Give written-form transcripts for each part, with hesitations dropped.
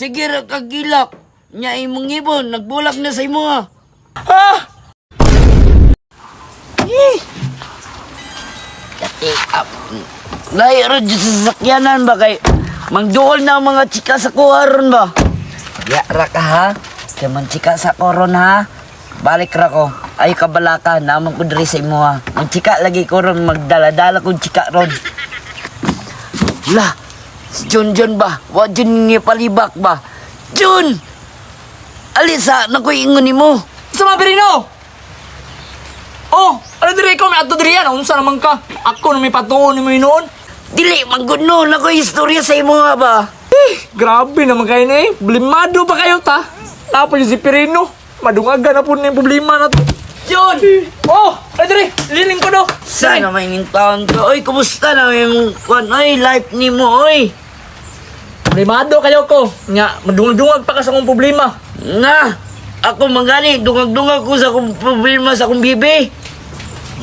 sige ra kagilak. Nya imong ibon, nagbulag na sa imo ha. Ha? Kati, lahi ro dyan sa sakyanan ba kay magduol na ang mga chika sa kuharon ba? Ya ra ka ha? Kay man chika sa koron ha? Balik ra ko. Ay kabalaka, naman ko diri sa imo ha. Magchika lagi ko ron, magdala-dala kong chika ron. La, si Jun ba? Wa Jun niya palibak ba? Jun! Alisa, nakoy ingon ni mo. Sa mga Pirino! Oh, ano diri ikaw? May ato diri yan. Unsa naman ka? Ako na may patuon ni mo noon. Dili, magguno, nakoy istorya sa imo nga ba? Grabe naman kayo na eh. Blimado pa kayo ta. Napa yung si Pirino. Madungagan na po na yung problema na to. Jun! Oh, ano diri? Liling ko do. Sana may taon ka. Oy, kumusta na yung kwan? Oy, life ni mo, oy. Blimado kayo ko. Nga, madungag-dungag pa ka sa akong problema. Na, ako mangani, dungag-dungag ko sa akong problema sa akong bibi.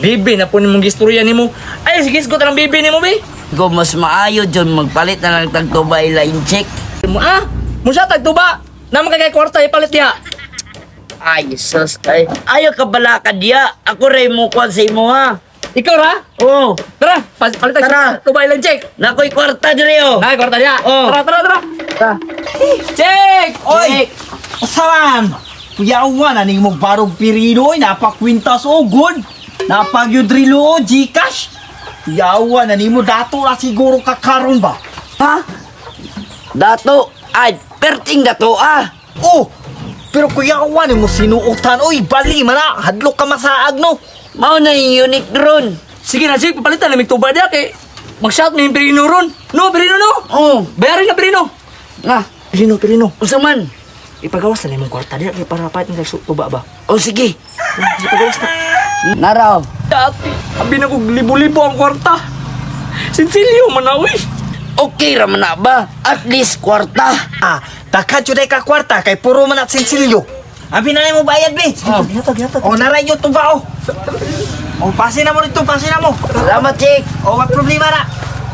Bibi na po ni mong gistorya ni mo. Ay, sige, ko ng bibi ni mo, be. Ko mas maayo, Jun, magpalit na lang tagtubay line check. Ah, mo siya tagtuba. Naman kay kwarta ipalit niya. Ay, sus, ay. Ayaw ka bala ka diya. Ako rin mo kwan sa imo, ha? Ikaw ra? Oo. Tara, palit tayo Tara. sa tuba ilang check. Nakoy kwarta diri, oh. Ay, kwarta niya. Oh. Tara. Ta. Check! Oy! Asaman! Kuya Uwan, aning mo barog Pirino, napakwintas o good. Napagyudrilo o Gcash. Kuya Uwan, aning mo dato na siguro kakaroon ba? Ha? Dato. Ay, perting dato, ah. Oh! Pero Kuya Uwan, mo sinuutan, oy, bali man na, hadlok ka masaag no. Mao na yung unique ron. Sige na, Check. Papalitan na may tuba niya kay mag-shout mo yung Pirino ron. No, Pirino, no? Oh, Bayarin na, Pirino. nga. Pirino. Usa man. Ipagawas na yung kwarta niya kay para palit ng tuba ba? O sige. Ipagawas na. Naraw. Dati, abi na kong libo-libo ang kwarta. Sinsilyo, manawi. Okay raman na ba? At least kwarta. Ah, takadyo ka kwarta, kay puro man at sinsilyo. Abi na mo bayad, be. Oh, gatag. O, naray yung tuba, o. O, pasin na mo rito, pasin na mo. Salamat, Chick. O, wag problema na.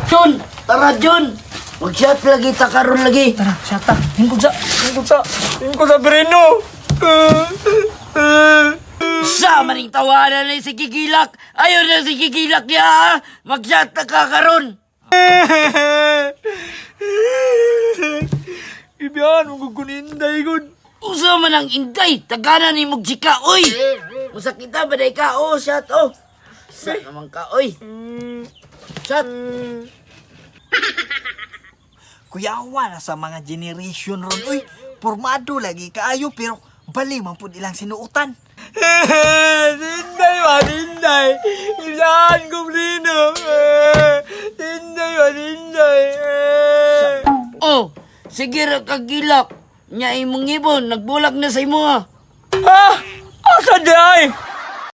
Jun, tara Jun. Mag-shot lagi, takaron lagi. Tara, shata. Hingkod sa Pirino. Sa maning tawanan na si Kikilak. Ayaw na si Kikilak niya, ha? Mag-shot takaron. Ibiyan, maguguninday ko. Usa man ang inday. Tagana ni Mugjika, oy. Musakita ba day ka? Oh, shot, oh. Sa naman ka, oy. Shot. Kuya Uwan, sa mga generation ron, uy, formado lagi kaayo, pero bali man po ilang sinuutan. Tinday. Ibiyan ko, Pirino. Tinday. Oh, sige ra kagilak. Nya imong ibon, nagbulag na sa imo, ha? Ah! Asa day?